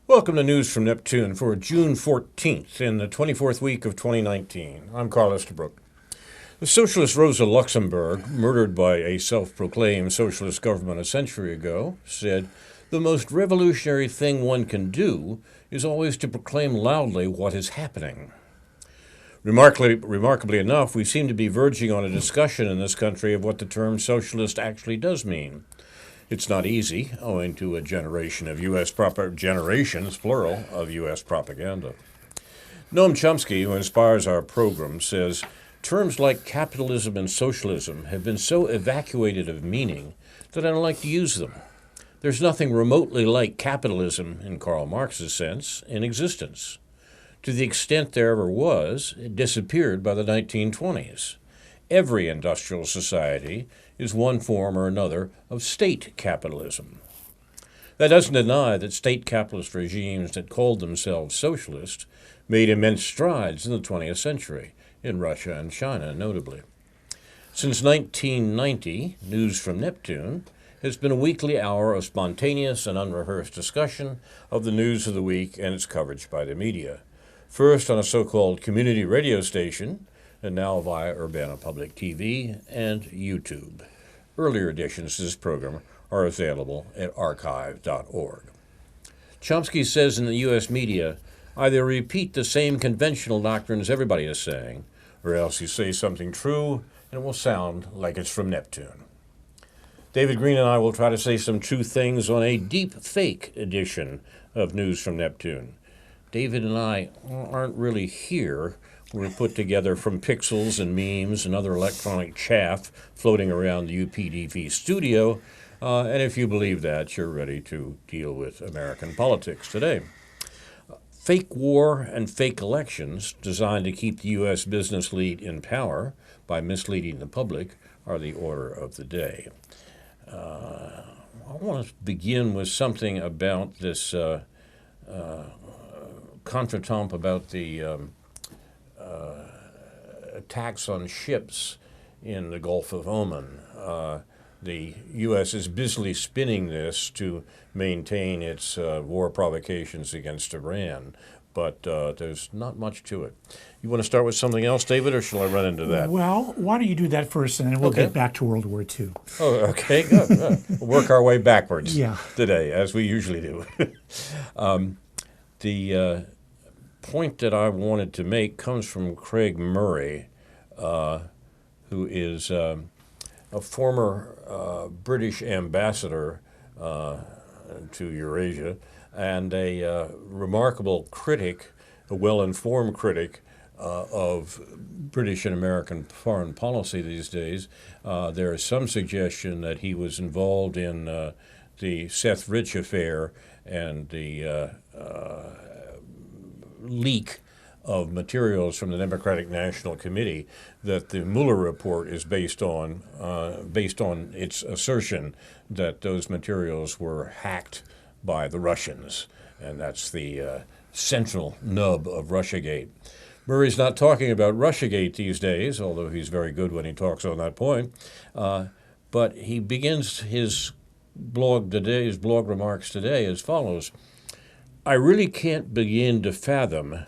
Welcome to News from Neptune for June 14th in the 24th week of 2019. I'm Carl Estabrook. The socialist Rosa Luxemburg, murdered by a self-proclaimed socialist government a century ago, said, "The most revolutionary thing one can do is always to proclaim loudly what is happening." Remarkably enough, we seem to be verging on a discussion in this country of what the term socialist actually does mean. It's not easy, owing to a generation of generations, plural, of U.S. propaganda. Noam Chomsky, who inspires our program, says, terms like capitalism and socialism have been so evacuated of meaning that I don't like to use them. There's nothing remotely like capitalism, in Karl Marx's sense, in existence. To the extent there ever was, it disappeared by the 1920s. Every industrial society is one form or another of state capitalism. That doesn't deny that state capitalist regimes that called themselves socialist made immense strides in the 20th century, in Russia and China notably. Since 1990, News from Neptune has been a weekly hour of spontaneous and unrehearsed discussion of the news of the week and its coverage by the media. First on a so-called community radio station, and now via Urbana Public TV and YouTube. Earlier editions of this program are available at archive.org. Chomsky says in the U.S. media, either repeat the same conventional doctrines everybody is saying, or else you say something true and it will sound like it's from Neptune. David Green and I will try to say some true things on a deep fake edition of News from Neptune. David and I aren't really here. We're put together from pixels and memes and other electronic chaff floating around the UPDV studio, and if you believe that, you're ready to deal with American politics today. Fake war and fake elections designed to keep the U.S. business elite in power by misleading the public are the order of the day. I want to begin with something about this contretemps about the attacks on ships in the Gulf of Oman. The U.S. is busily spinning this to maintain its war provocations against Iran, but there's not much to it. You want to start with something else, David, or shall I run into that? Well, why don't you do that first, and then we'll get back to World War II. Oh, okay, good. We'll work our way backwards Yeah. today, as we usually do. The point that I wanted to make comes from Craig Murray, who is a former British ambassador to Eurasia and a remarkable critic, a well-informed critic of British and American foreign policy these days. There is some suggestion that he was involved in the Seth Rich affair and the leak of materials from the Democratic National Committee that the Mueller report is based on its assertion that those materials were hacked by the Russians, and that's the central nub of Russiagate. Murray's not talking about Russiagate these days, although he's very good when he talks on that point, but he begins his blog remarks today as follows. I really can't begin to fathom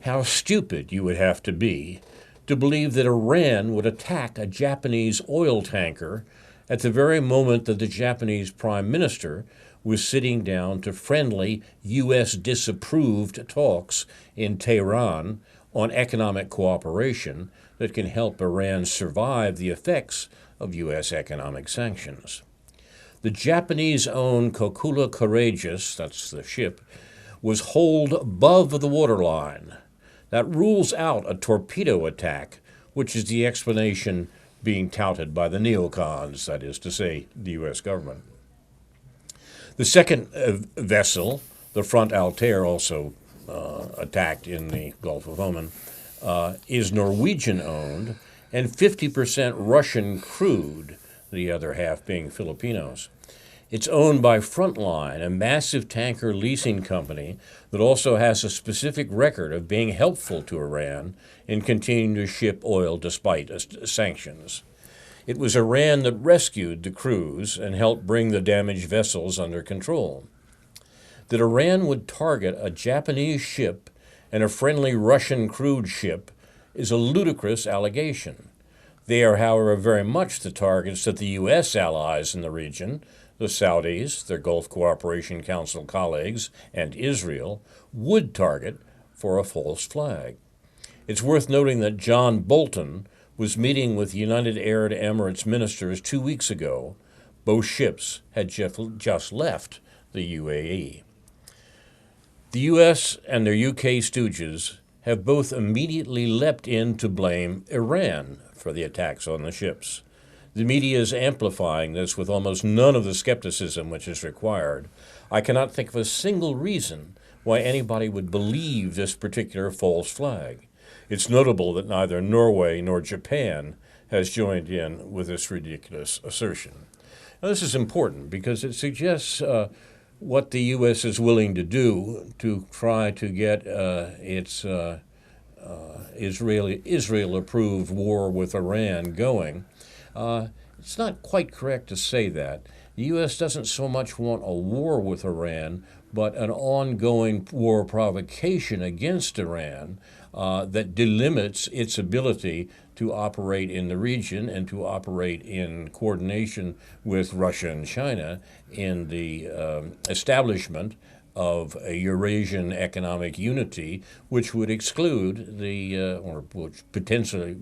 how stupid you would have to be to believe that Iran would attack a Japanese oil tanker at the very moment that the Japanese Prime Minister was sitting down to friendly, U.S.-disapproved talks in Tehran on economic cooperation that can help Iran survive the effects of U.S. economic sanctions. The Japanese-owned Kokura Courageous, that's the ship, was holed above the waterline. That rules out a torpedo attack, which is the explanation being touted by the neocons, that is to say, the U.S. government. The second vessel, the Front Altair, also attacked in the Gulf of Oman, is Norwegian-owned and 50% Russian crewed, the other half being Filipinos. It's owned by Frontline, a massive tanker leasing company that also has a specific record of being helpful to Iran in continuing to ship oil despite sanctions. It was Iran that rescued the crews and helped bring the damaged vessels under control. that Iran would target a Japanese ship and a friendly Russian crude ship is a ludicrous allegation. They are, however, very much the targets that the U.S. allies in the region, the Saudis, their Gulf Cooperation Council colleagues, and Israel, would target for a false flag. It's worth noting that John Bolton was meeting with United Arab Emirates ministers 2 weeks ago. Both ships had just left the UAE. The U.S. and their UK stooges have both immediately leapt in to blame Iran for the attacks on the ships. The media is amplifying this with almost none of the skepticism which is required. I cannot think of a single reason why anybody would believe this particular false flag. It's notable that neither Norway nor Japan has joined in with this ridiculous assertion. Now, this is important because it suggests what the U.S. is willing to do to try to get its Israel-approved war with Iran going. It's not quite correct to say that. The U.S. doesn't so much want a war with Iran, but an ongoing war provocation against Iran that delimits its ability to operate in the region and to operate in coordination with Russia and China in the establishment of a Eurasian economic unity, which would exclude or which potentially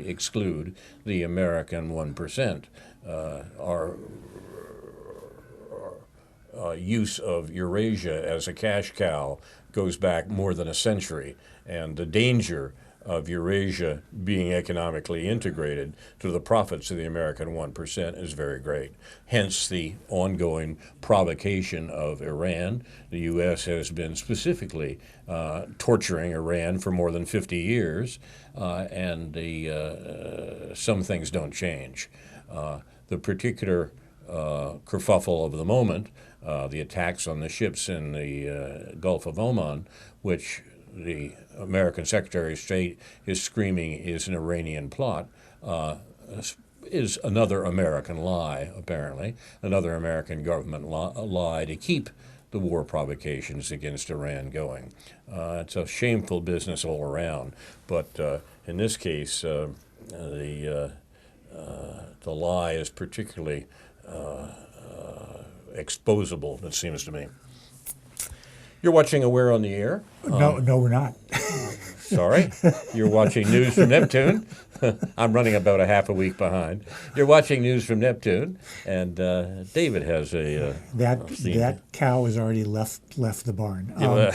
exclude the American 1%. Our use of Eurasia as a cash cow goes back more than a century, and the danger of Eurasia being economically integrated to the profits of the American 1% is very great. Hence the ongoing provocation of Iran. The U.S. has been specifically torturing Iran for more than 50 years, and some things don't change. The particular kerfuffle of the moment, the attacks on the ships in the Gulf of Oman, which the American Secretary of State is screaming is an Iranian plot, is another American lie, apparently, another American government lie to keep the war provocations against Iran going. It's a shameful business all around, but in this case, the lie is particularly exposable, it seems to me. You're watching Aware on the Air. No, we're not. Sorry. You're watching News from Neptune. I'm running about a half a week behind. You're watching News from Neptune, and David has a that cow has already left the barn. And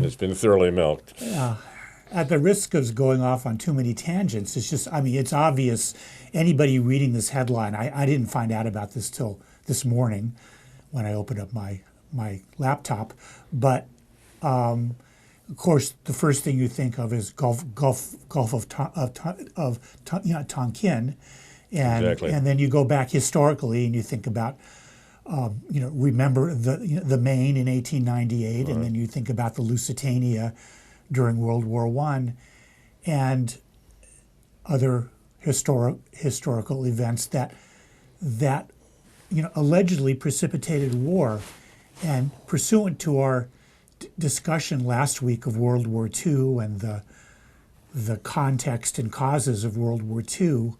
it's been thoroughly milked. At the risk of going off on too many tangents, it's obvious. Anybody reading this headline, I didn't find out about this till this morning when I opened up my laptop, but of course the first thing you think of is Gulf of Tonkin, and exactly. And then you go back historically and you think about remember the Maine in 1898, and then you think about the Lusitania during World War I, and other historical events that allegedly precipitated war. And pursuant to our discussion last week of World War II and the context and causes of World War II,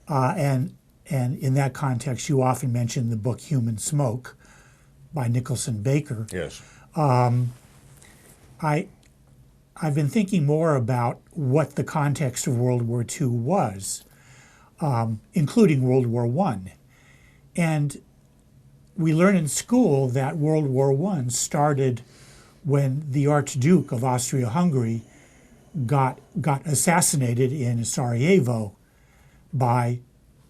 and in that context, you often mention the book Human Smoke by Nicholson Baker. Yes. I've been thinking more about what the context of World War II was, including World War I. And we learn in school that World War I started when the Archduke of Austria-Hungary got assassinated in Sarajevo by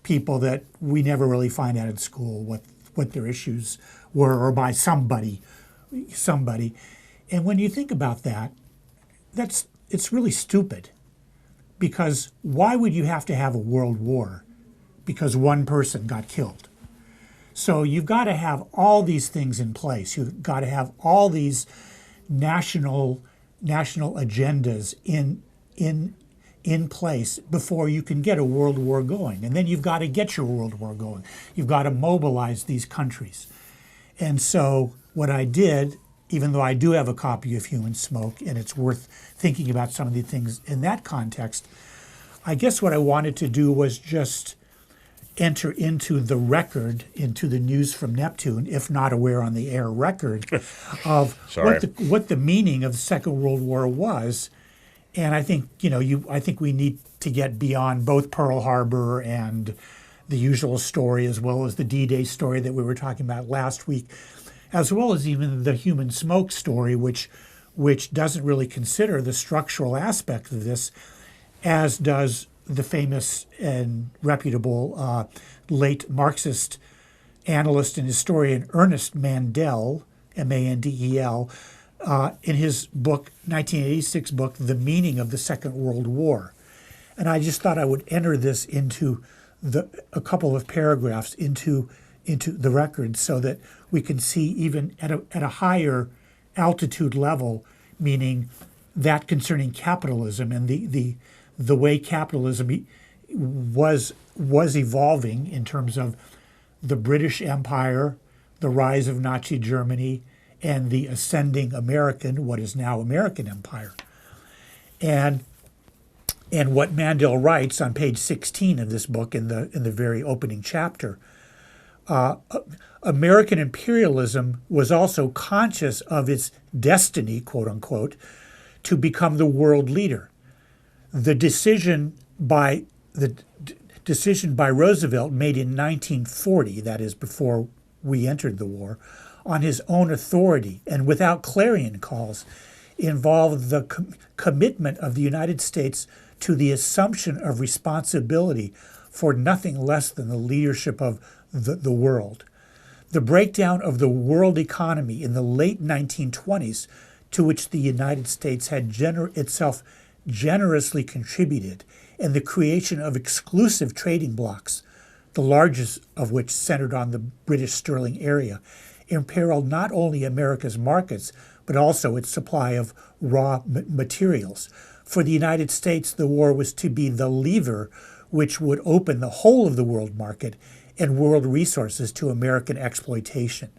people that we never really find out in school what their issues were, or by somebody. And when you think about that, it's really stupid, because why would you have to have a world war because one person got killed? So you've got to have all these things in place. You've got to have all these national agendas in place before you can get a world war going. And then you've got to get your world war going. You've got to mobilize these countries. And so what I did, even though I do have a copy of Human Smoke, and it's worth thinking about some of the things in that context, I guess what I wanted to do was just enter into the record, into the news from Neptune, if not aware on the air record, of what the meaning of the Second World War was. And I think, I think we need to get beyond both Pearl Harbor and the usual story, as well as the D-Day story that we were talking about last week, as well as even the Human Smoke story, which doesn't really consider the structural aspect of this, as does the famous and reputable late Marxist analyst and historian Ernest Mandel, Mandel, in his book, 1986 book, The Meaning of the Second World War. And I just thought I would enter this into a couple of paragraphs into the record so that we can see even at a higher altitude level, meaning that concerning capitalism and the way capitalism was evolving in terms of the British Empire, the rise of Nazi Germany, and the ascending what is now American Empire. And what Mandel writes on page 16 of this book in the very opening chapter, American imperialism was also conscious of its destiny, quote unquote, to become the world leader. The decision by Roosevelt made in 1940, that is before we entered the war, on his own authority and without clarion calls, involved the commitment of the United States to the assumption of responsibility for nothing less than the leadership of the world. The breakdown of the world economy in the late 1920s, to which the United States had itself generously contributed, and the creation of exclusive trading blocs, the largest of which centered on the British Sterling area, imperiled not only America's markets, but also its supply of raw materials. For the United States, the war was to be the lever which would open the whole of the world market and world resources to American exploitation.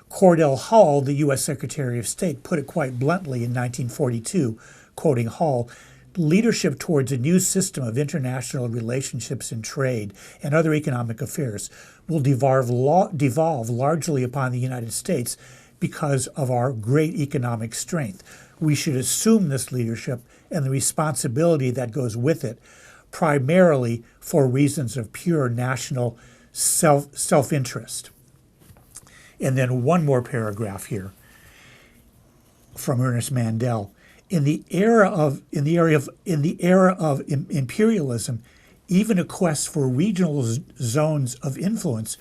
Cordell Hull, the U.S. Secretary of State, put it quite bluntly in 1942, quoting Hull, "Leadership towards a new system of international relationships and trade and other economic affairs will devolve largely upon the United States because of our great economic strength. We should assume this leadership and the responsibility that goes with it, primarily for reasons of pure national self-interest." And then one more paragraph here from Ernest Mandel. In the era of imperialism, even a quest for regional zones of influence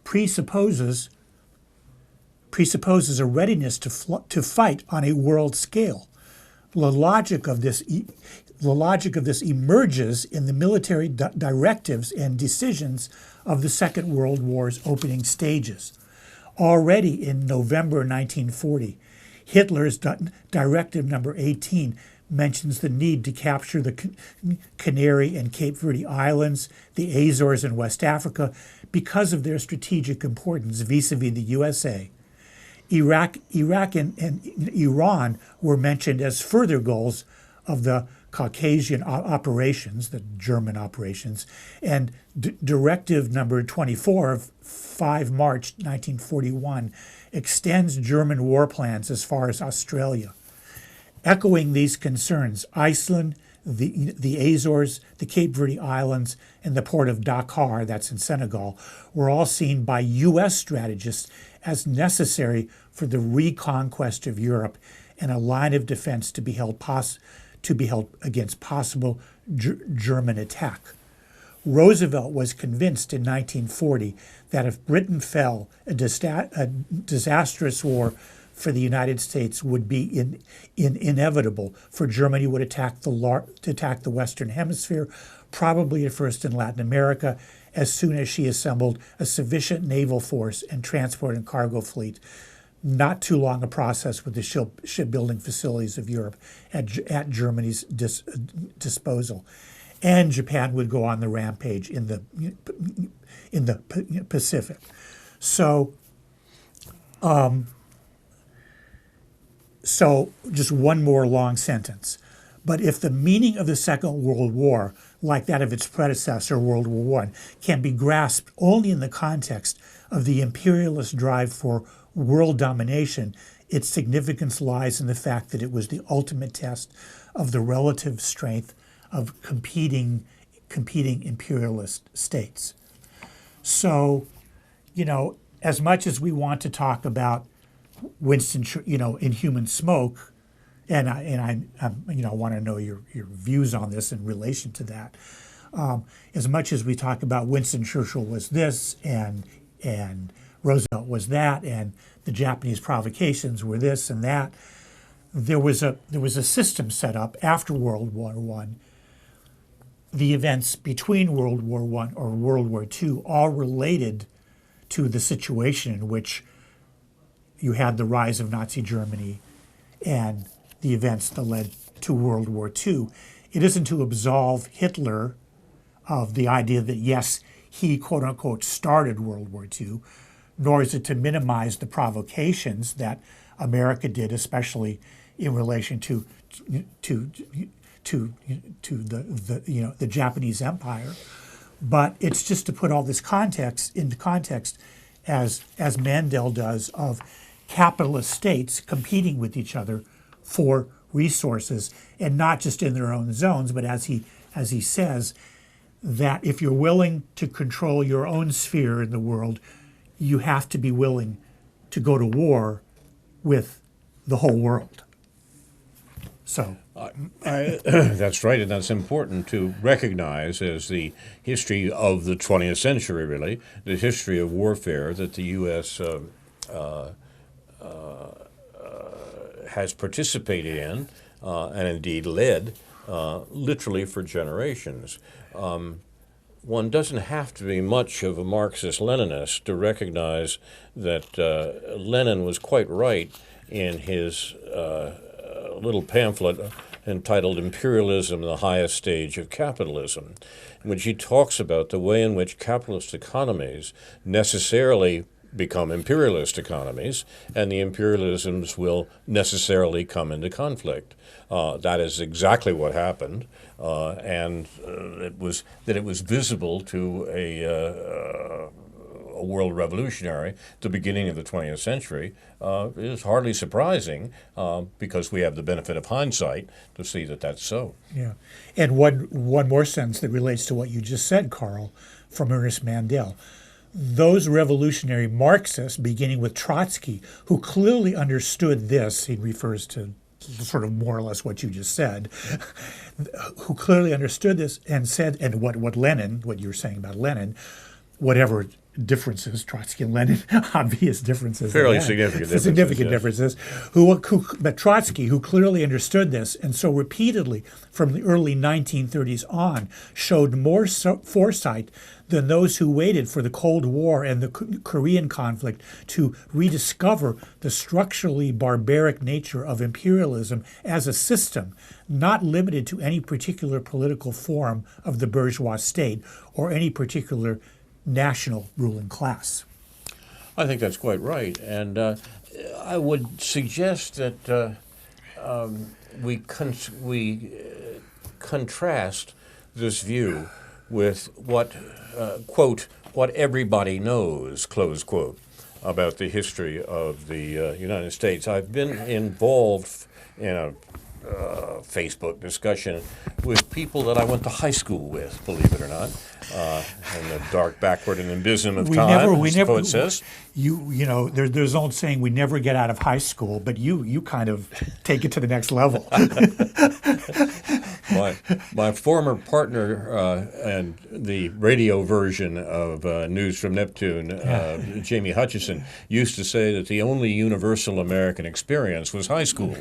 presupposes a readiness to fight on a world scale. The logic of this emerges in the military directives and decisions of the Second World War's opening stages. Already in November 1940, Hitler's Directive Number 18 mentions the need to capture the Canary and Cape Verde Islands, the Azores and West Africa, because of their strategic importance vis-a-vis the USA. Iraq and Iran were mentioned as further goals of the Caucasian operations, the German operations, and Directive Number 24 of 5 March 1941 extends German war plans as far as Australia. Echoing these concerns, Iceland, the Azores, the Cape Verde Islands, and the port of Dakar, that's in Senegal, were all seen by U.S. strategists as necessary for the reconquest of Europe and a line of defense to be held against possible German attack. Roosevelt was convinced in 1940 that if Britain fell, a disastrous war for the United States would be inevitable, for Germany would attack the Western Hemisphere, probably at first in Latin America, as soon as she assembled a sufficient naval force and transport and cargo fleet. Not too long a process with the shipbuilding facilities of Europe at Germany's disposal. And Japan would go on the rampage in the Pacific. So So just one more long sentence. But if the meaning of the Second World War, like that of its predecessor, World War I, can be grasped only in the context of the imperialist drive for world domination, its significance lies in the fact that it was the ultimate test of the relative strength of competing imperialist states. So, as much as we want to talk about Winston, Inhuman Smoke, and I want to know your views on this in relation to that. As much as we talk about Winston Churchill was this, and Roosevelt was that, and the Japanese provocations were this and that, there was a system set up after World War I. The events between World War I or World War II all related to the situation in which you had the rise of Nazi Germany and the events that led to World War II. It isn't to absolve Hitler of the idea that, yes, he, quote unquote, started World War II, nor is it to minimize the provocations that America did, especially in relation to the Japanese Empire. But it's just to put all this context into context, as Mandel does, of capitalist states competing with each other for resources, and not just in their own zones, but as he says, that if you're willing to control your own sphere in the world, you have to be willing to go to war with the whole world. So that's right, and that's important to recognize as the history of the 20th century, really, the history of warfare that the U.S. Has participated in and indeed led literally for generations. One doesn't have to be much of a Marxist-Leninist to recognize that Lenin was quite right in his little pamphlet entitled Imperialism, the Highest Stage of Capitalism, in which he talks about the way in which capitalist economies necessarily become imperialist economies, and the imperialisms will necessarily come into conflict. That is exactly what happened, and it was visible to a world revolutionary at the beginning of the 20th century is hardly surprising because we have the benefit of hindsight to see that that's so. Yeah, and one more sentence that relates to what you just said, Carl, from Ernest Mandel. Those revolutionary Marxists, beginning with Trotsky, who clearly understood this, he refers to sort of more or less what you just said, who clearly understood this and said, and what Lenin, what you were saying about Lenin, whatever differences, Trotsky and Lenin, obvious differences. Fairly significant differences. Significant differences. But Trotsky, who clearly understood this, and so repeatedly from the early 1930s on, showed more foresight than those who waited for the Cold War and the Korean conflict to rediscover the structurally barbaric nature of imperialism as a system, not limited to any particular political form of the bourgeois state or any particular national ruling class. I think that's quite right, and I would suggest that we contrast this view with what quote what everybody knows, close quote, about the history of the United States. I've been involved in a Facebook discussion with people that I went to high school with, believe it or not, in the dark backward and abysm of time, as the poet says. There's an old saying, we never get out of high school, but you kind of take it to the next level. My former partner and the radio version of News from Neptune, Jamie Hutchison, used to say that the only universal American experience was high school.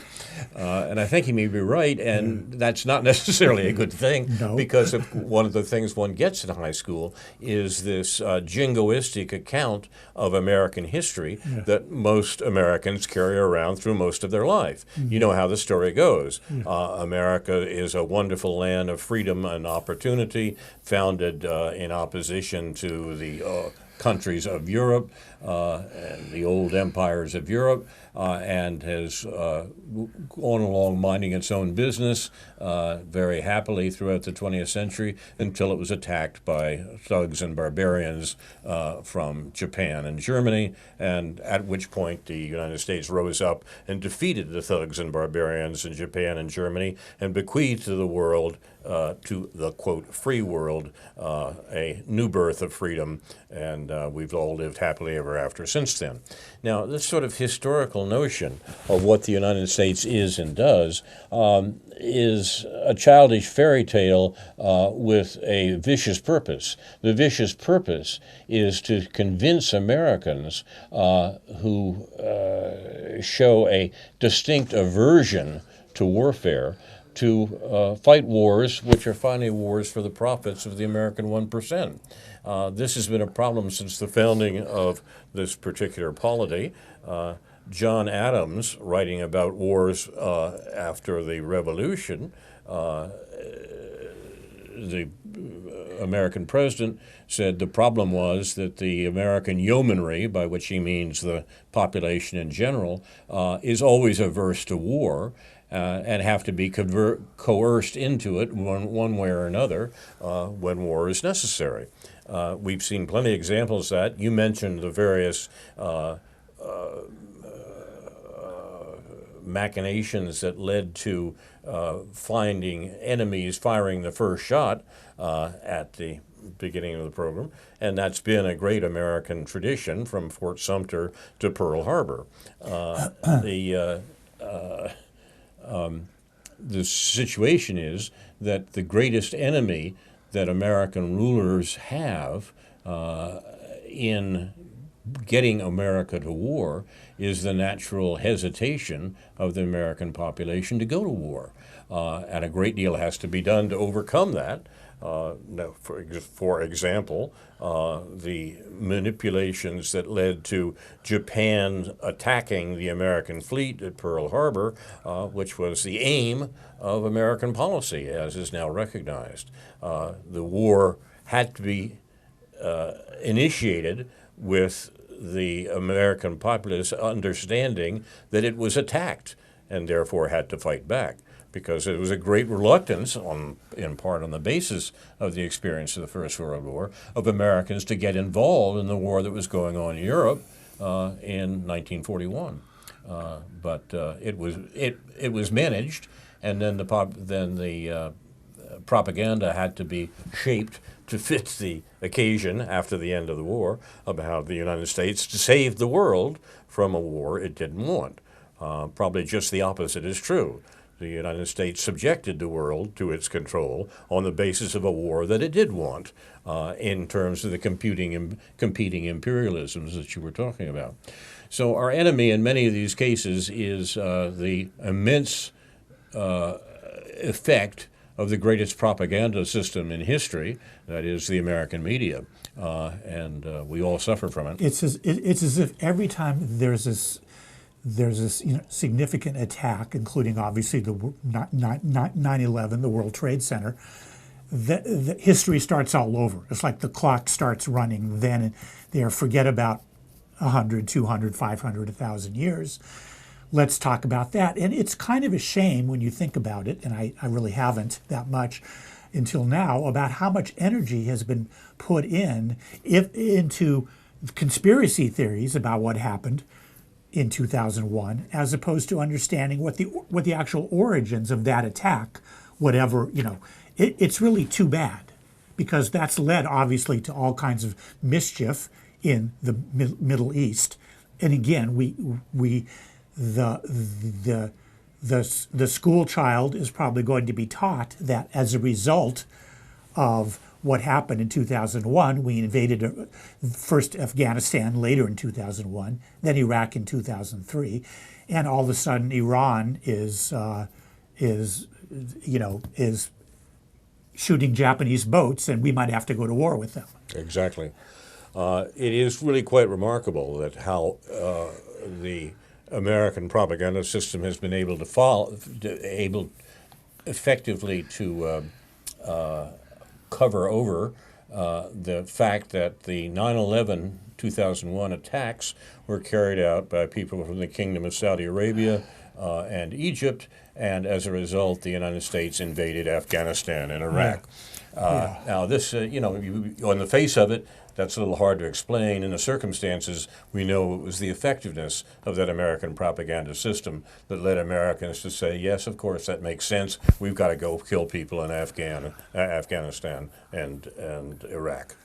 And I think he may be right, and that's not necessarily a good thing, because one of the things one gets in high school is this jingoistic account of American history that most Americans carry around through most of their life. You know how the story goes. America is a wonderful land of freedom and opportunity, founded in opposition to the countries of Europe. and the old empires of Europe, and has gone along minding its own business very happily throughout the 20th century until it was attacked by thugs and barbarians from Japan and Germany, and at which point the United States rose up and defeated the thugs and barbarians in Japan and Germany and bequeathed to the world, to the, quote, free world, a new birth of freedom, and we've all lived happily ever after since then. Now, this sort of historical notion of what the United States is and does is a childish fairy tale with a vicious purpose. The vicious purpose is to convince Americans who show a distinct aversion to warfare to fight wars which are finally wars for the profits of the American 1%. This has been a problem since the founding of this particular polity. John Adams, writing about wars after the Revolution, the American president said the problem was that the American yeomanry, by which he means the population in general, is always averse to war. And have to be coerced into it one way or another when war is necessary. We've seen plenty of examples of that. You mentioned the various machinations that led to finding enemies firing the first shot at the beginning of the program, and that's been a great American tradition from Fort Sumter to Pearl Harbor. The situation is that the greatest enemy that American rulers have in getting America to war is the natural hesitation of the American population to go to war. And a great deal has to be done to overcome that. For example, the manipulations that led to Japan attacking the American fleet at Pearl Harbor, which was the aim of American policy, as is now recognized. The war had to be initiated with the American populace understanding that it was attacked and therefore had to fight back, because it was a great reluctance, in part on the basis of the experience of the First World War, of Americans to get involved in the war that was going on in Europe in 1941. But it was managed, and then the propaganda had to be shaped to fit the occasion after the end of the war about how the United States saved the world from a war it didn't want. Probably just the opposite is true. The United States subjected the world to its control on the basis of a war that it did want, in terms of the competing imperialisms that you were talking about. So our enemy in many of these cases is the immense effect of the greatest propaganda system in history, that is the American media, and we all suffer from it. It's as if every time there's this significant attack, including obviously the 9/11, the World Trade Center, the history starts all over. It's like the clock starts running then and there. Forget about 100, 200, 500, 1,000 years. Let's talk about that. And it's kind of a shame when you think about it, and I really haven't that much until now, about how much energy has been put into conspiracy theories about what happened in 2001, as opposed to understanding what the actual origins of that attack, whatever, it's really too bad, because that's led obviously to all kinds of mischief in the Middle East. And again, the school child is probably going to be taught that as a result of what happened in 2001, we invaded first Afghanistan, later in 2001, then Iraq in 2003, and all of a sudden Iran is shooting Japanese boats, and we might have to go to war with them. Exactly. It is really quite remarkable that how the American propaganda system has been able effectively to cover over the fact that the 9/11 2001 attacks were carried out by people from the Kingdom of Saudi Arabia and Egypt, and as a result, the United States invaded Afghanistan and Iraq. Now, this, on the face of it, that's a little hard to explain. In the circumstances, we know it was the effectiveness of that American propaganda system that led Americans to say, yes, of course, that makes sense. We've got to go kill people in Afghanistan and Iraq.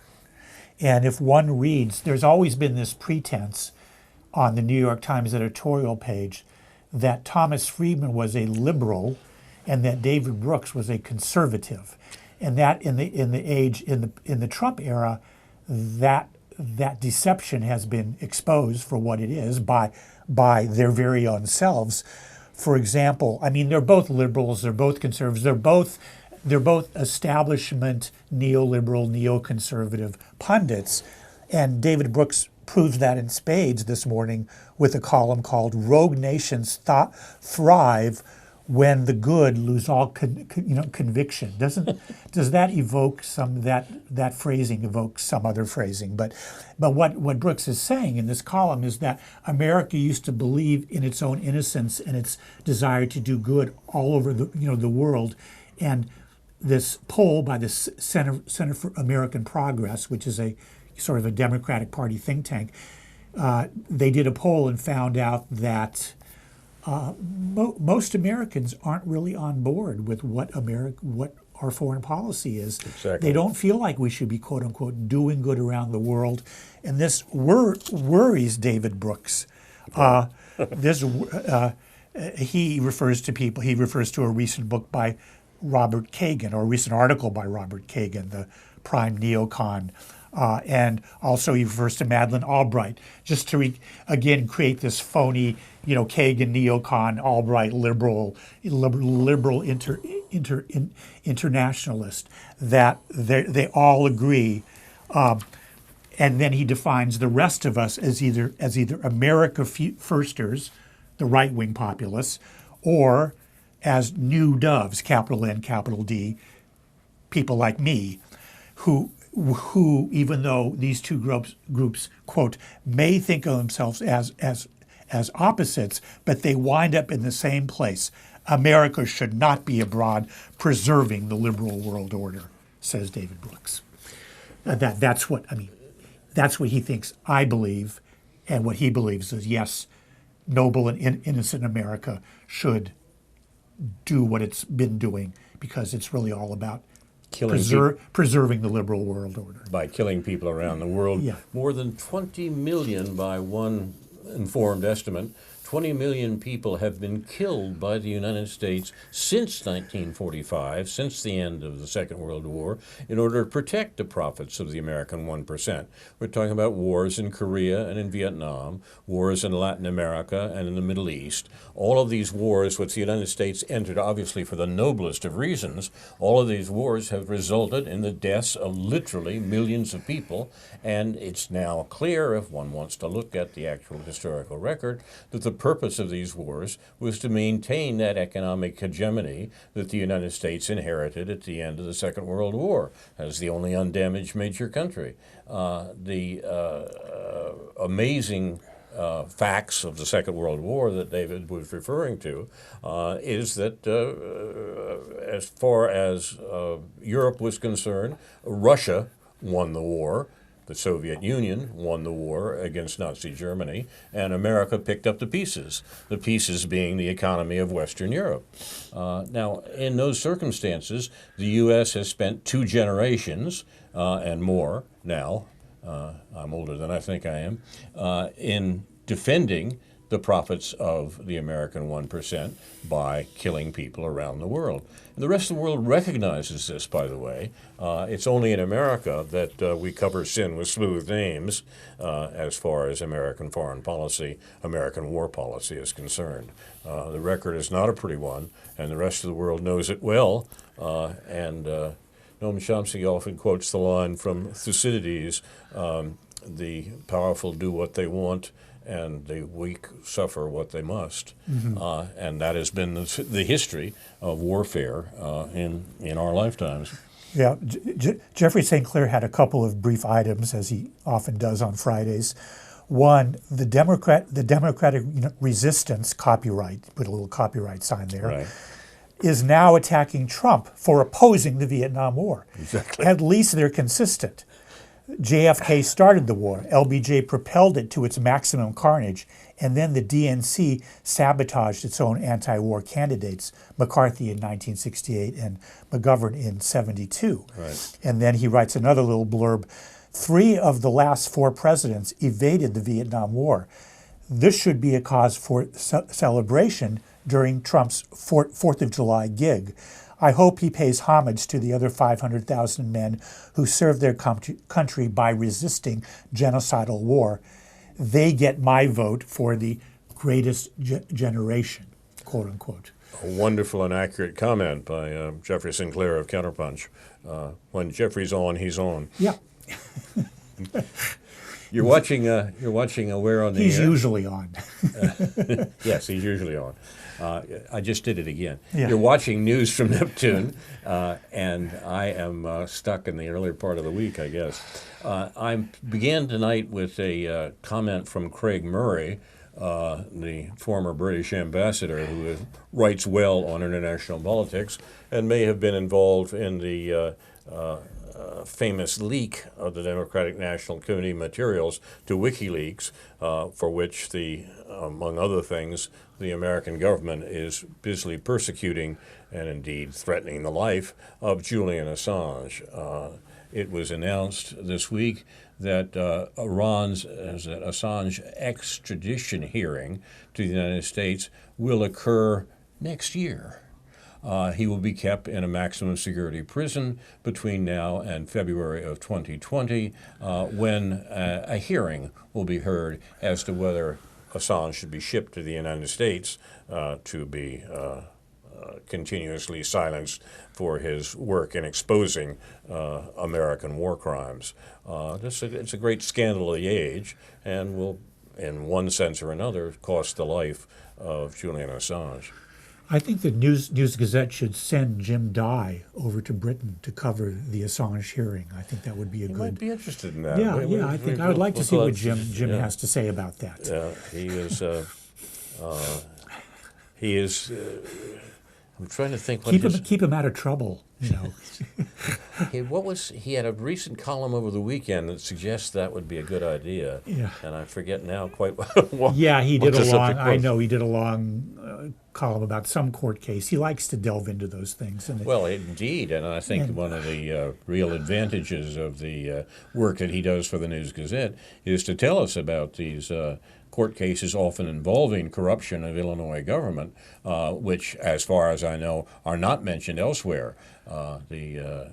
And if one reads, there's always been this pretense on the New York Times editorial page that Thomas Friedman was a liberal and that David Brooks was a conservative. And that in the Trump era, that deception has been exposed for what it is by their very own selves. For example, I mean, they're both liberals, they're both conservatives, they're both establishment neoliberal, neoconservative pundits, and David Brooks proves that in spades this morning with a column called "Rogue Nations Thrive When the Good Lose All Conviction." Does that evoke that phrasing evokes some other phrasing? But what Brooks is saying in this column is that America used to believe in its own innocence and its desire to do good all over the world, and this poll by the Center for American Progress, which is a sort of a Democratic Party think tank, they did a poll and found out that most Americans aren't really on board with what our foreign policy is. Exactly. They don't feel like we should be, quote unquote, doing good around the world, and this worries David Brooks. He refers to a recent book by Robert Kagan, or a recent article by Robert Kagan, the prime neocon. And also he refers to Madeleine Albright, just to again create this phony, Kagan neocon, Albright liberal internationalist that they all agree. And then he defines the rest of us as either America firsters, the right-wing populists, or as new doves, capital N, capital D, people like me, who even though these two groups quote may think of themselves as opposites, but they wind up in the same place. America should not be abroad preserving the liberal world order, says David Brooks. That's what he thinks I believe, and what he believes is, yes, noble and innocent America should do what it's been doing, because it's really all about preserving the liberal world order. By killing people around the world. Yeah. More than 20 million by one informed estimate. 20 million people have been killed by the United States since 1945, since the end of the Second World War, in order to protect the profits of the American 1%. We're talking about wars in Korea and in Vietnam, wars in Latin America and in the Middle East. All of these wars, which the United States entered obviously for the noblest of reasons, all of these wars have resulted in the deaths of literally millions of people, and it's now clear, if one wants to look at the actual historical record, that the purpose of these wars was to maintain that economic hegemony that the United States inherited at the end of the Second World War as the only undamaged major country. The amazing facts of the Second World War that David was referring to is that as far as Europe was concerned, Russia won the war. The Soviet Union won the war against Nazi Germany, and America picked up the pieces being the economy of Western Europe. Now, in those circumstances, the U.S. has spent 2 generations and more now, I'm older than I think I am, in defending the profits of the American 1% by killing people around the world. And the rest of the world recognizes this, by the way. It's only in America that we cover sin with smooth names as far as American foreign policy, American war policy is concerned. The record is not a pretty one, and the rest of the world knows it well. And Noam Chomsky often quotes the line from Thucydides, the powerful do what they want, and the weak suffer what they must. Mm-hmm. And that has been the history of warfare in our lifetimes. Yeah, Jeffrey St. Clair had a couple of brief items, as he often does on Fridays. One, the Democratic resistance, copyright, put a little copyright sign there, Right. is now attacking Trump for opposing the Vietnam War. Exactly. At least they're consistent. JFK started the war, LBJ propelled it to its maximum carnage, and then the DNC sabotaged its own anti-war candidates, McCarthy in 1968 and McGovern in 72. Right. And then he writes another little blurb, 3 of the last 4 presidents evaded the Vietnam War. This should be a cause for celebration during Trump's 4th of July gig. I hope he pays homage to the other 500,000 men who served their country by resisting genocidal war. They get my vote for the greatest generation, quote unquote. A wonderful and accurate comment by Jeffrey Sinclair of Counterpunch. When Jeffrey's on, he's on. Yeah, You're watching. You're watching. Where on the he's air? usually on. Yes, he's usually on. I just did it again. Yeah. You're watching news from Neptune, and I am stuck in the earlier part of the week, I guess. I began tonight with a comment from Craig Murray, the former British ambassador who writes well on international politics and may have been involved in the famous leak of the Democratic National Committee materials to WikiLeaks, for which among other things, the American government is busily persecuting and indeed threatening the life of Julian Assange. It was announced this week that Assange extradition hearing to the United States will occur next year. He will be kept in a maximum security prison between now and February of 2020, when a hearing will be heard as to whether Assange should be shipped to the United States to be continuously silenced for his work in exposing American war crimes. It's a great scandal of the age and will, in one sense or another, cost the life of Julian Assange. I think the News Gazette should send Jim Dye over to Britain to cover the Assange hearing. I think that would be a You good. might be interested in that. Yeah, I think I would like to see what Jim yeah. has to say about that. He is. He is. I'm trying to think. Keep him out of trouble. You know. He had a recent column over the weekend that suggests that would be a good idea. Yeah. And I forget now quite what. Yeah, he did what a the long. subject I was. know he did a long column about some court case. He likes to delve into those things. And Well, indeed, and I think one of the real advantages of the work that he does for the News Gazette is to tell us about these court cases often involving corruption of Illinois government, which, as far as I know, are not mentioned elsewhere. The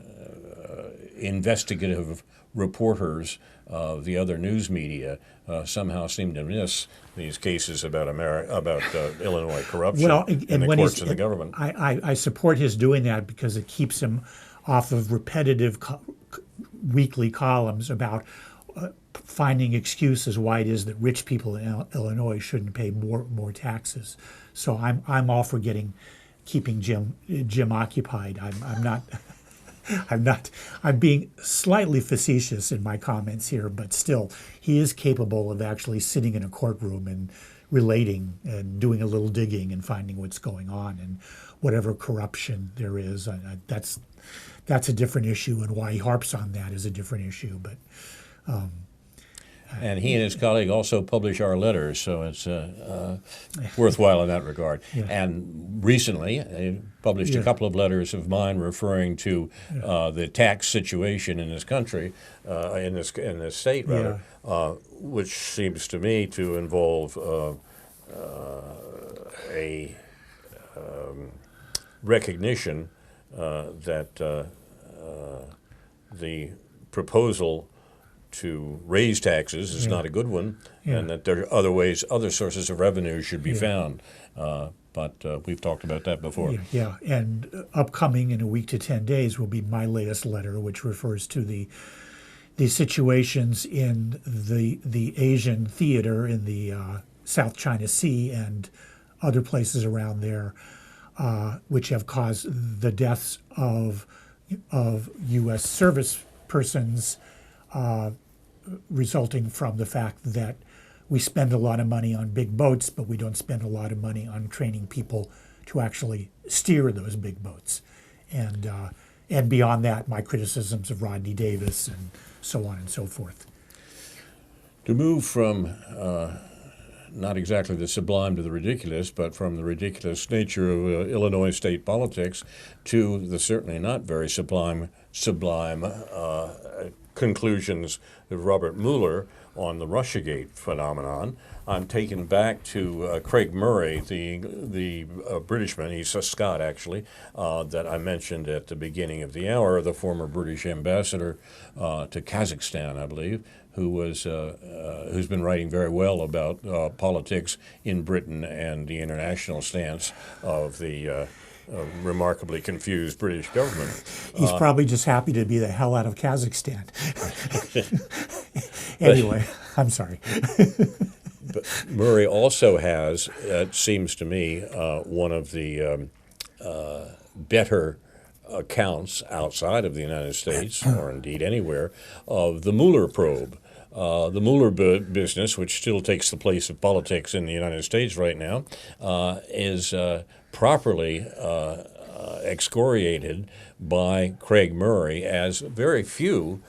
investigative reporters of the other news media somehow seem to miss these cases about Illinois corruption in the courts and the government. I support his doing that because it keeps him off of repetitive weekly columns about finding excuses why it is that rich people in Illinois shouldn't pay more taxes. So I'm all for keeping Jim occupied. I'm being slightly facetious in my comments here, but still, he is capable of actually sitting in a courtroom and relating and doing a little digging and finding what's going on and whatever corruption there is. That's a different issue, and why he harps on that is a different issue. But and he and his colleague also publish our letters, so it's worthwhile in that regard. Yeah. And recently, they published a couple of letters of mine referring to the tax situation in this country, in this state rather, which seems to me to involve a recognition that the proposal to raise taxes is not a good one, and that there are other sources of revenue should be found. But we've talked about that before. Yeah, and upcoming in a week to 10 days will be my latest letter, which refers to the situations in the Asian theater in the South China Sea and other places around there, which have caused the deaths of of U.S. service persons resulting from the fact that we spend a lot of money on big boats, but we don't spend a lot of money on training people to actually steer those big boats. And beyond that, my criticisms of Rodney Davis and so on and so forth. To move from not exactly the sublime to the ridiculous, but from the ridiculous nature of Illinois state politics to the certainly not very sublime conclusions of Robert Mueller on the Russiagate phenomenon, I'm taken back to Craig Murray, the Britishman, he's a Scot actually, that I mentioned at the beginning of the hour, the former British ambassador to Kazakhstan, I believe, who's been writing very well about politics in Britain and the international stance of the remarkably confused British government. He's probably just happy to be the hell out of Kazakhstan. Anyway, I'm sorry. But Murray also has, it seems to me, one of the better accounts outside of the United States, or indeed anywhere, of the Mueller probe. The Mueller business, which still takes the place of politics in the United States right now, is properly excoriated by Craig Murray, as very few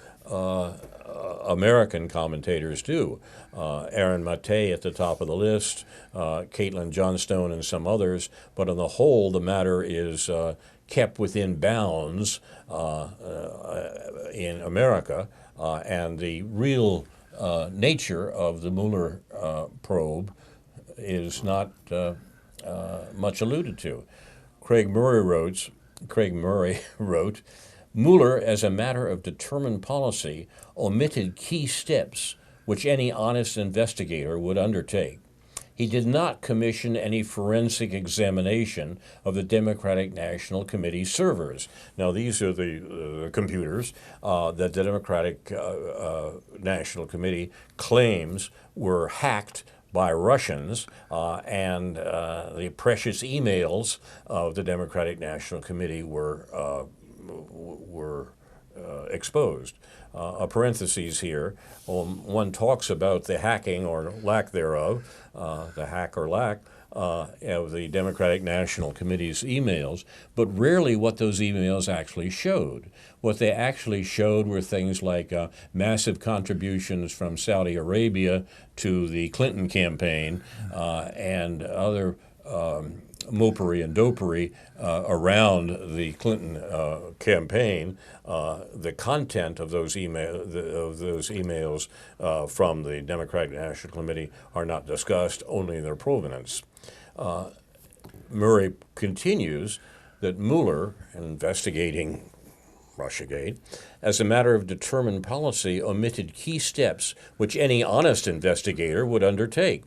American commentators do. Aaron Maté at the top of the list, Caitlin Johnstone and some others, but on the whole the matter is kept within bounds in America, and the real nature of the Mueller probe is not much alluded to. Craig Murray wrote, Mueller, as a matter of determined policy, omitted key steps which any honest investigator would undertake. He did not commission any forensic examination of the Democratic National Committee servers. Now, these are the computers that the Democratic National Committee claims were hacked by Russians, and the precious emails of the Democratic National Committee were exposed. Parentheses here, one talks about the hacking or lack thereof, the hack or lack of the Democratic National Committee's emails, but rarely what those emails actually showed. What they actually showed were things like massive contributions from Saudi Arabia to the Clinton campaign and other mopery and dopery around the Clinton campaign. The content of those emails from the Democratic National Committee are not discussed, only their provenance. Murray continues that Mueller, in investigating Russiagate, as a matter of determined policy, omitted key steps which any honest investigator would undertake.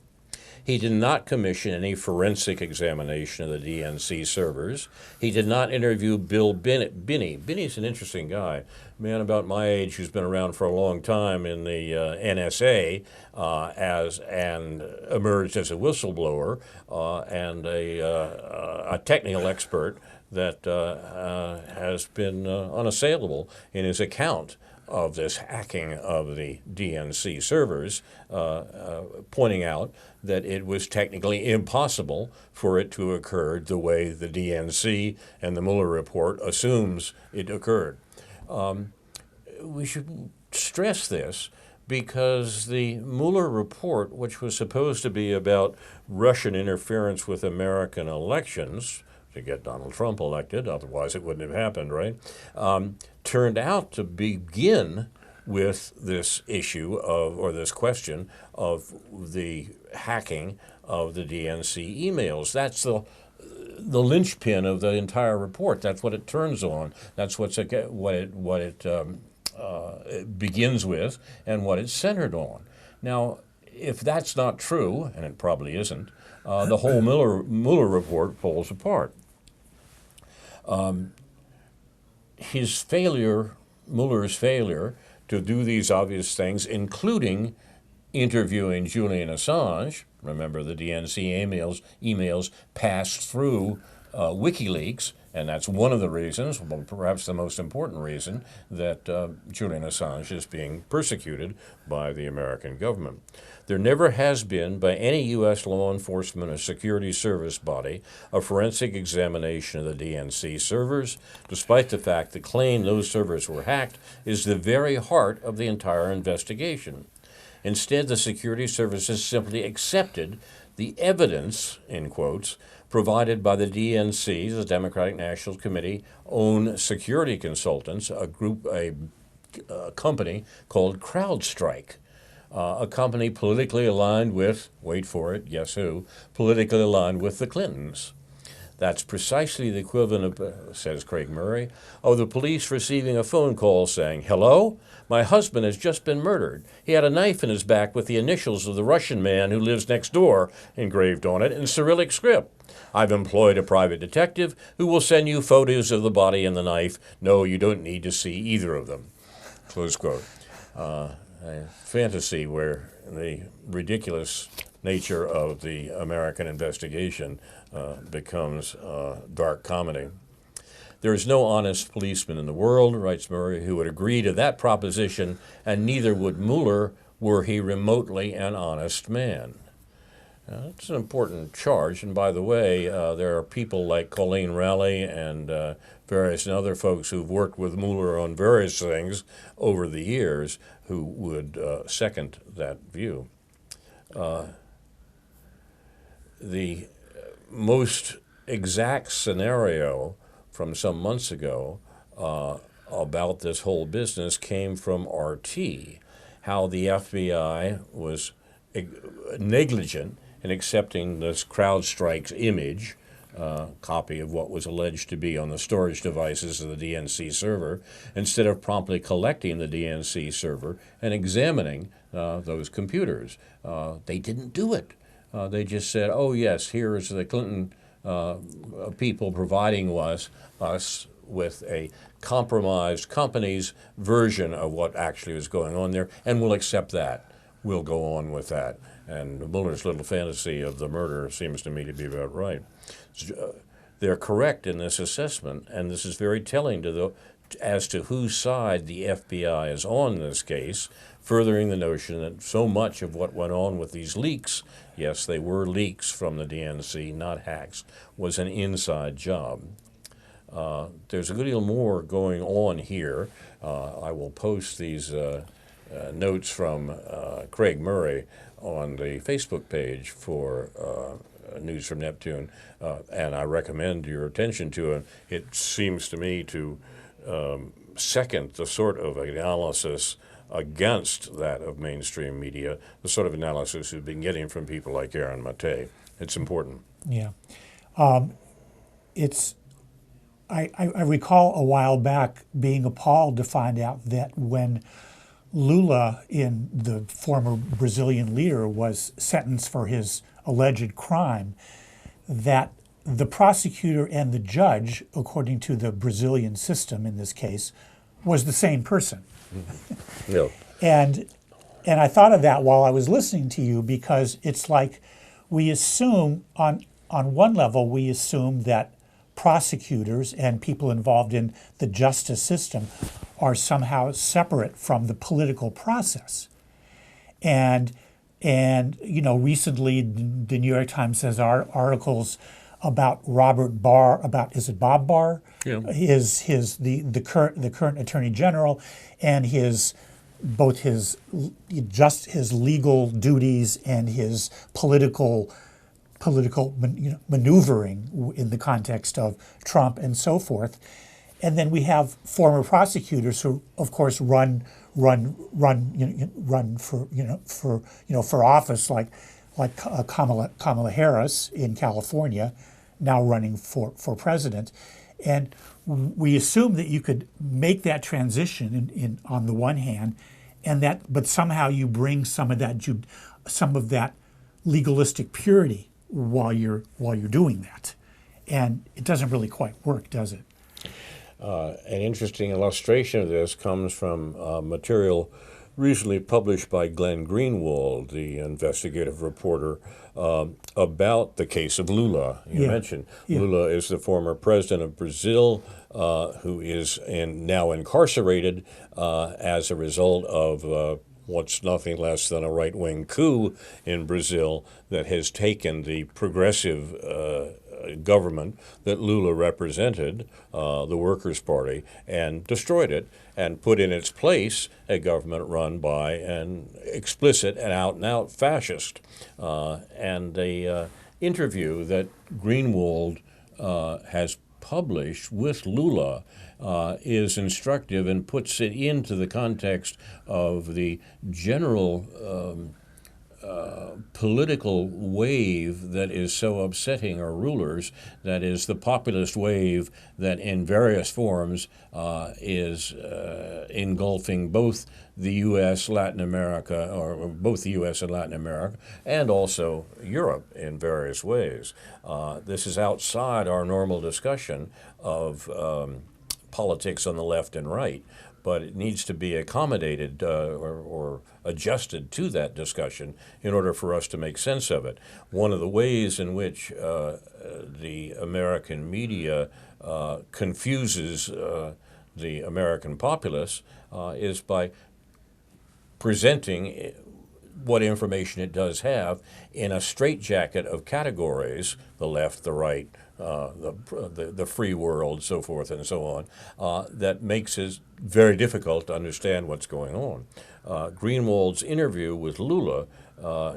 He did not commission any forensic examination of the DNC servers. He did not interview Bill Binney. Binney's an interesting guy, a man about my age who's been around for a long time in the NSA and emerged as a whistleblower and a technical expert that has been unassailable in his account of this hacking of the DNC servers, pointing out that it was technically impossible for it to occur the way the DNC and the Mueller report assumes it occurred. We should stress this because the Mueller report, which was supposed to be about Russian interference with American elections to get Donald Trump elected, otherwise it wouldn't have happened, right? Turned out to begin with this issue of, or this question of the hacking of the DNC emails. That's the linchpin of the entire report. That's what it turns on. That's what it begins with and what it's centered on. Now, if that's not true, and it probably isn't, the whole Mueller report falls apart. Mueller's failure to do these obvious things, including interviewing Julian Assange. Remember, the DNC emails passed through WikiLeaks And that's one of the reasons, well, perhaps the most important reason, that Julian Assange is being persecuted by the American government. There never has been, by any U.S. law enforcement or security service body, a forensic examination of the DNC servers, despite the fact the claim those servers were hacked is the very heart of the entire investigation. Instead, the security services simply accepted the evidence, in quotes, provided by the DNC, the Democratic National Committee, own security consultants, a company called CrowdStrike, a company politically aligned with, wait for it, guess who, politically aligned with the Clintons. That's precisely the equivalent of, says Craig Murray, of the police receiving a phone call saying, "Hello? My husband has just been murdered. He had a knife in his back with the initials of the Russian man who lives next door engraved on it in Cyrillic script. I've employed a private detective who will send you photos of the body and the knife. No, you don't need to see either of them." Close quote. A fantasy where the ridiculous nature of the American investigation becomes dark comedy. There is no honest policeman in the world, writes Murray, who would agree to that proposition, and neither would Mueller were he remotely an honest man. That's an important charge, and by the way, there are people like Colleen Rowley and various other folks who've worked with Mueller on various things over the years who would second that view. The most exact scenario from some months ago about this whole business came from RT, how the FBI was negligent in accepting this CrowdStrike's image, copy of what was alleged to be on the storage devices of the DNC server, instead of promptly collecting the DNC server and examining those computers. They didn't do it. They just said, "Oh yes, here is the Clinton people providing us with a compromised company's version of what actually was going on there, and we'll accept that. We'll go on with that." And Mueller's little fantasy of the murder seems to me to be about right. They're correct in this assessment, and this is very telling as to whose side the FBI is on in this case, furthering the notion that so much of what went on with these leaks, yes, they were leaks from the DNC, not hacks, was an inside job. There's a good deal more going on here. I will post these notes from Craig Murray on the Facebook page for News from Neptune, and I recommend your attention to it. It seems to me to second the sort of analysis against that of mainstream media, the sort of analysis we've been getting from people like Aaron Maté. It's important. Yeah. I recall a while back being appalled to find out that when Lula, the former Brazilian leader, was sentenced for his alleged crime, that the prosecutor and the judge, according to the Brazilian system in this case, was the same person. Yeah. And I thought of that while I was listening to you, because it's like we assume, on one level, we assume that prosecutors and people involved in the justice system are somehow separate from the political process. And recently the New York Times has articles about Robert Barr, is it Bob Barr? Yeah. The current Attorney General, and both his legal duties and his political maneuvering in the context of Trump and so forth. And then we have former prosecutors who, of course, run for office, like Kamala Harris in California, now running for president. And we assume that you could make that transition on the one hand, but somehow you bring some of that legalistic purity while you're doing that, and it doesn't really quite work, does it? An interesting illustration of this comes from material recently published by Glenn Greenwald, the investigative reporter, about the case of Lula. You Yeah. mentioned Yeah. Lula is the former president of Brazil, who is now incarcerated as a result of what's nothing less than a right-wing coup in Brazil that has taken the progressive government that Lula represented, the Workers' Party, and destroyed it and put in its place a government run by an explicit and out fascist. And the interview that Greenwald has published with Lula is instructive and puts it into the context of the general political wave that is so upsetting our rulers, that is the populist wave that in various forms is engulfing both the U.S., Latin America, or both the U.S. and Latin America, and also Europe in various ways. This is outside our normal discussion of politics on the left and right, but it needs to be accommodated or adjusted to that discussion in order for us to make sense of it. One of the ways in which the American media confuses the American populace is by presenting what information it does have in a straitjacket of categories: the left, the right, the free world, so forth and so on, that makes it very difficult to understand what's going on. Greenwald's interview with Lula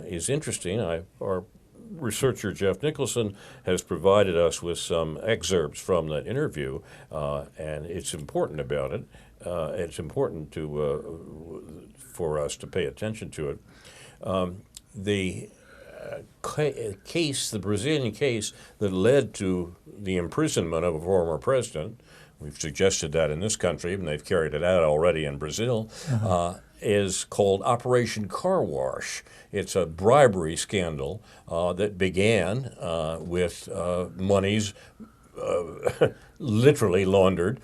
is interesting. Our researcher Jeff Nicholson has provided us with some excerpts from that interview, and it's important about it. It's important for us to pay attention to it. The case, the Brazilian case that led to the imprisonment of a former president, we've suggested that in this country, and they've carried it out already in Brazil, is called Operation Car Wash. It's a bribery scandal that began with monies literally laundered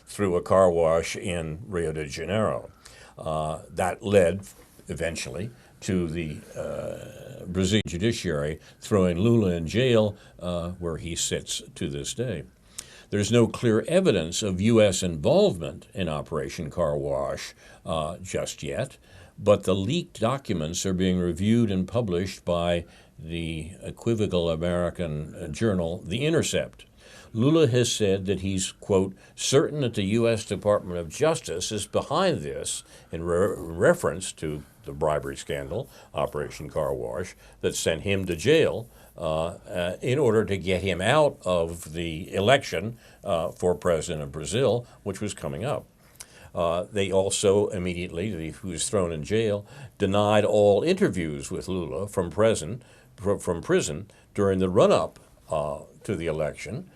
through a car wash in Rio de Janeiro. That led eventually to the Brazilian judiciary throwing Lula in jail, where he sits to this day. There's no clear evidence of U.S. involvement in Operation Car Wash just yet, but the leaked documents are being reviewed and published by the equivocal American journal, The Intercept. Lula has said that he's, quote, certain that the U.S. Department of Justice is behind this, in reference to the bribery scandal, Operation Car Wash, that sent him to jail in order to get him out of the election for president of Brazil, which was coming up. They also immediately, who was thrown in jail, denied all interviews with Lula from prison during the run-up to the election,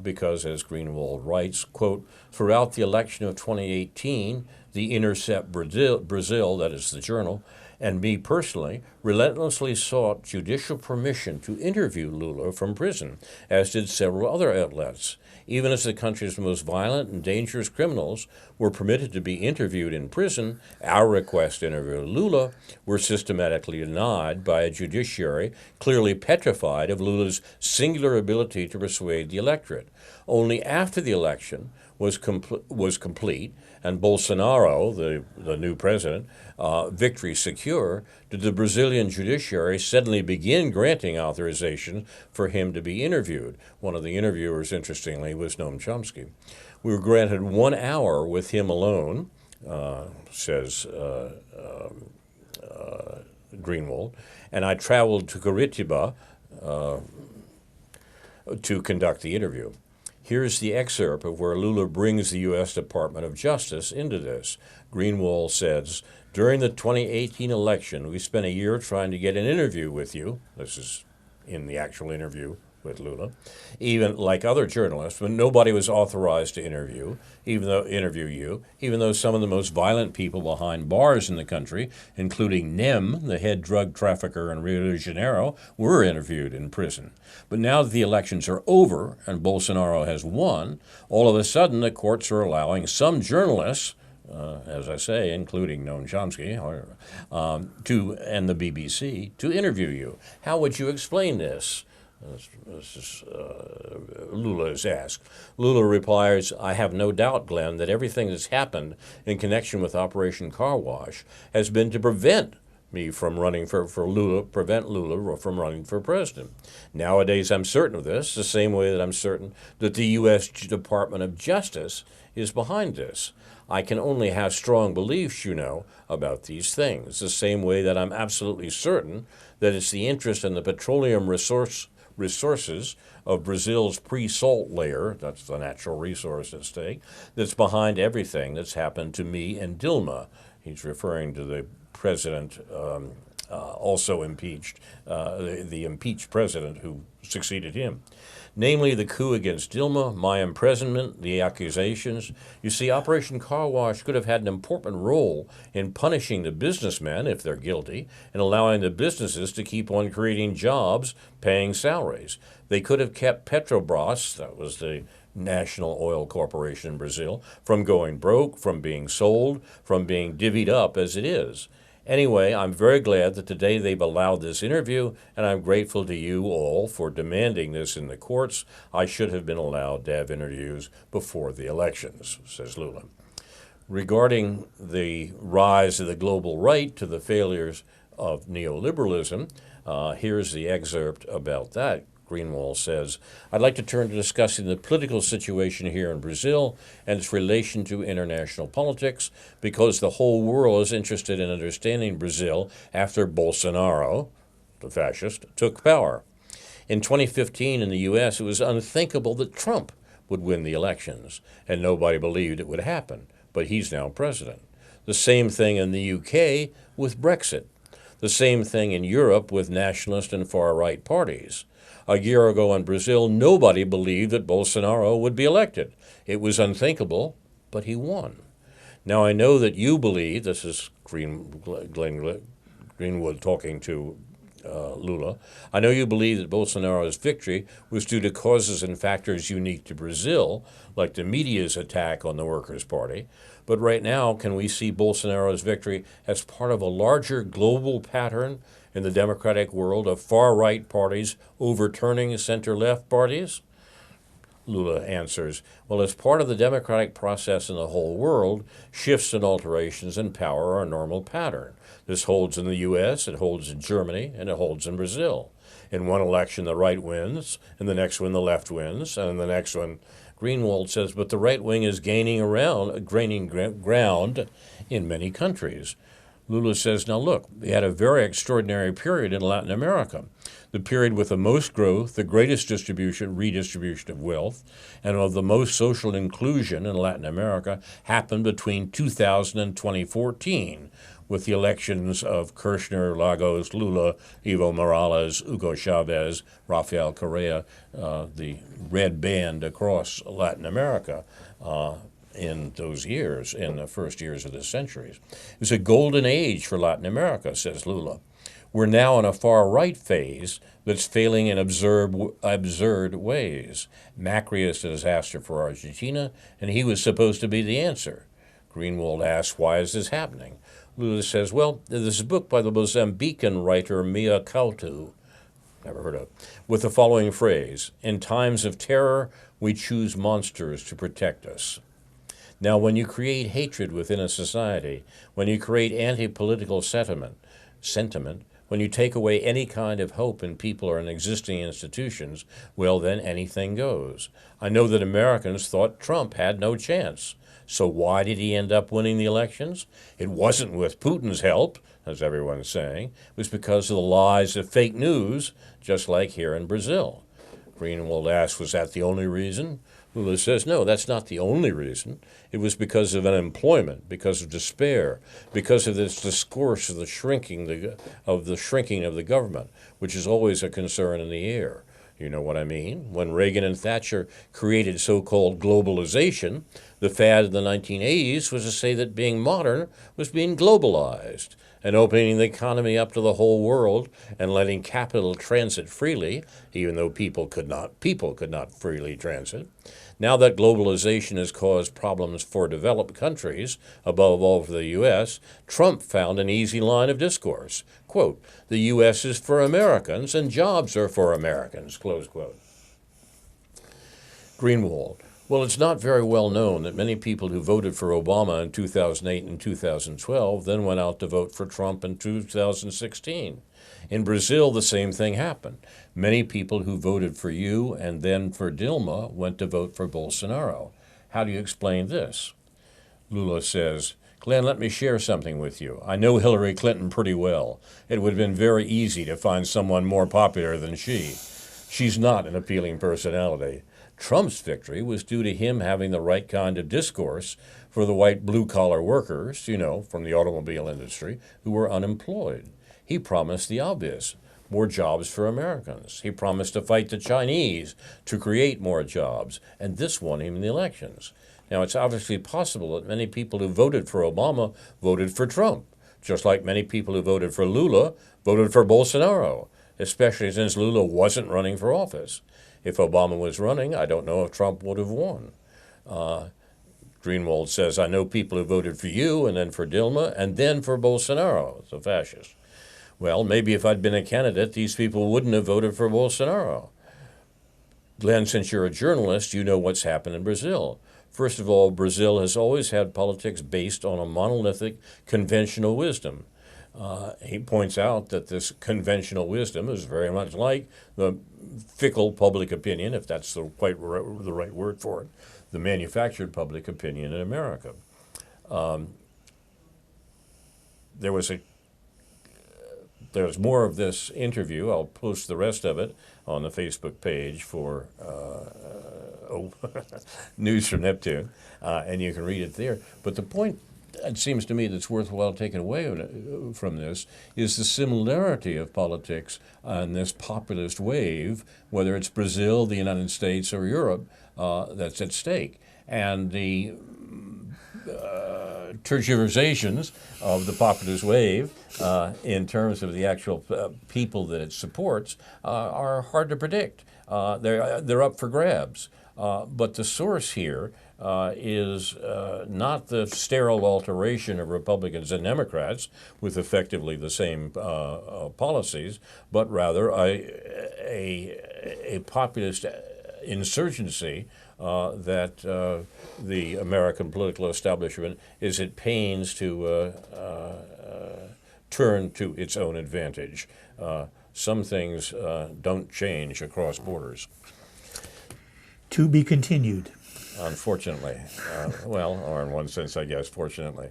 because, as Greenwald writes, quote, throughout the election of 2018, The Intercept Brazil, that is the journal, and me personally, relentlessly sought judicial permission to interview Lula from prison, as did several other outlets. Even as the country's most violent and dangerous criminals were permitted to be interviewed in prison, our request to interview Lula were systematically denied by a judiciary clearly petrified of Lula's singular ability to persuade the electorate. Only after the election was complete and Bolsonaro, the new president, victory secure, did the Brazilian judiciary suddenly begin granting authorization for him to be interviewed. One of the interviewers, interestingly, was Noam Chomsky. We were granted 1 hour with him alone, says Greenwald, and I traveled to Curitiba to conduct the interview. Here's the excerpt of where Lula brings the U.S. Department of Justice into this. Greenwald says, during the 2018 election, we spent a year trying to get an interview with you. This is in the actual interview with Lula, even like other journalists, but nobody was authorized to interview you, even though some of the most violent people behind bars in the country, including Nem, the head drug trafficker in Rio de Janeiro, were interviewed in prison. But now that the elections are over and Bolsonaro has won, all of a sudden the courts are allowing some journalists, as I say, including Noam Chomsky, and the BBC, to interview you. How would you explain this? Lula is asked. Lula replies, I have no doubt, Glenn, that everything that's happened in connection with Operation Car Wash has been to prevent me from running for Lula, prevent Lula from running for president. Nowadays, I'm certain of this, the same way that I'm certain that the U.S. Department of Justice is behind this. I can only have strong beliefs, about these things, the same way that I'm absolutely certain that it's the interest in the petroleum resources of Brazil's pre-salt layer, that's the natural resource at stake, that's behind everything that's happened to me and Dilma. He's referring to the president also impeached, the impeached president who succeeded him. Namely, the coup against Dilma, my imprisonment, the accusations. You see, Operation Car Wash could have had an important role in punishing the businessmen, if they're guilty, and allowing the businesses to keep on creating jobs, paying salaries. They could have kept Petrobras, that was the national oil corporation in Brazil, from going broke, from being sold, from being divvied up as it is. Anyway, I'm very glad that today they've allowed this interview, and I'm grateful to you all for demanding this in the courts. I should have been allowed to have interviews before the elections, says Lula. Regarding the rise of the global right to the failures of neoliberalism, here's the excerpt about that. Greenwald says, I'd like to turn to discussing the political situation here in Brazil and its relation to international politics, because the whole world is interested in understanding Brazil after Bolsonaro, the fascist, took power. In 2015 in the U.S., it was unthinkable that Trump would win the elections, and nobody believed it would happen, but he's now president. The same thing in the UK with Brexit. The same thing in Europe with nationalist and far-right parties. A year ago in Brazil, nobody believed that Bolsonaro would be elected. It was unthinkable, but he won. Now, I know that you believe, this is Greenwood talking to Lula, I know you believe that Bolsonaro's victory was due to causes and factors unique to Brazil, like the media's attack on the Workers' Party. But right now, can we see Bolsonaro's victory as part of a larger global pattern in the democratic world of far-right parties overturning center-left parties? Lula answers, well, as part of the democratic process in the whole world, shifts and alterations in power are a normal pattern. This holds in the U.S., it holds in Germany, and it holds in Brazil. In one election, the right wins, in the next one, the left wins, and in the next one, Greenwald says, but the right wing is gaining ground in many countries. Lula says, now look, we had a very extraordinary period in Latin America. The period with the most growth, the greatest redistribution of wealth, and of the most social inclusion in Latin America happened between 2000 and 2014, with the elections of Kirchner, Lagos, Lula, Evo Morales, Hugo Chavez, Rafael Correa, the red band across Latin America. In those years, in the first years of the centuries. It was a golden age for Latin America, says Lula. We're now in a far-right phase that's failing in absurd ways. Macri is a disaster for Argentina, and he was supposed to be the answer. Greenwald asks, why is this happening? Lula says, well, there's a book by the Mozambican writer Mia Couto, never heard of, with the following phrase, in times of terror, we choose monsters to protect us. Now, when you create hatred within a society, when you create anti-political sentiment, when you take away any kind of hope in people or in existing institutions, well, then anything goes. I know that Americans thought Trump had no chance. So why did he end up winning the elections? It wasn't with Putin's help, as everyone's saying. It was because of the lies of fake news, just like here in Brazil. Greenwald asks, was that the only reason? Lula says, no, that's not the only reason. It was because of unemployment, because of despair, because of this discourse of the shrinking of the government, which is always a concern in the air. You know what I mean? When Reagan and Thatcher created so-called globalization, the fad in the 1980s was to say that being modern was being globalized. and opening the economy up to the whole world and letting capital transit freely, even though people could not freely transit. Now that globalization has caused problems for developed countries, above all for the U.S., Trump found an easy line of discourse. Quote, "The U.S. is for Americans and jobs are for Americans," close quote. Greenwald. Well, it's not very well known that many people who voted for Obama in 2008 and 2012 then went out to vote for Trump in 2016. In Brazil, the same thing happened. Many people who voted for you and then for Dilma went to vote for Bolsonaro. How do you explain this? Lula says, "Glenn, let me share something with you. I know Hillary Clinton pretty well. It would have been very easy to find someone more popular than she. She's not an appealing personality. Trump's victory was due to him having the right kind of discourse for the white blue-collar workers, from the automobile industry, who were unemployed. He promised the obvious, more jobs for Americans. He promised to fight the Chinese to create more jobs, and this won him the elections. Now, it's obviously possible that many people who voted for Obama voted for Trump, just like many people who voted for Lula voted for Bolsonaro, especially since Lula wasn't running for office. If Obama was running, I don't know if Trump would have won." Greenwald says, "I know people who voted for you and then for Dilma and then for Bolsonaro, the fascist." Well, maybe if I'd been a candidate, these people wouldn't have voted for Bolsonaro. Glenn, since you're a journalist, you know what's happened in Brazil. First of all, Brazil has always had politics based on a monolithic conventional wisdom. He points out that this conventional wisdom is very much like the fickle public opinion, if that's the right word for it, the manufactured public opinion in America. There's more of this interview. I'll post the rest of it on the Facebook page for News from Neptune, and you can read it there. But the point, it seems to me, that's worthwhile taking away from this is the similarity of politics and this populist wave, whether it's Brazil, the United States, or Europe, that's at stake. And the tergiversations of the populist wave in terms of the actual people that it supports are hard to predict. They're up for grabs. But the source here is not the sterile alteration of Republicans and Democrats with effectively the same policies, but rather a populist insurgency that the American political establishment is at pains to turn to its own advantage. Some things don't change across borders. To be continued. Unfortunately. Or in one sense, I guess, fortunately.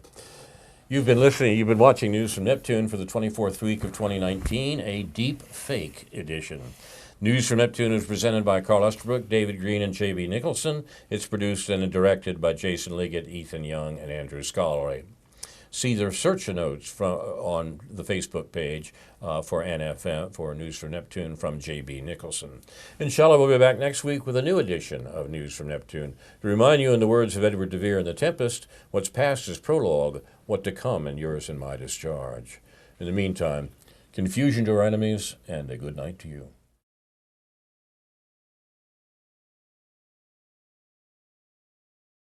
You've been watching News from Neptune for the 24th week of 2019, a deep fake edition. News from Neptune is presented by Carl Estabrook, David Green, and J.B. Nicholson. It's produced and directed by Jason Liggett, Ethan Young, and Andrew Scollery. See their search notes on the Facebook page for NFM, for News from Neptune from J.B. Nicholson. Inshallah, we'll be back next week with a new edition of News from Neptune. To remind you, in the words of Edward de Vere in The Tempest, what's past is prologue, what to come in yours and my discharge. In the meantime, confusion to our enemies, and a good night to you.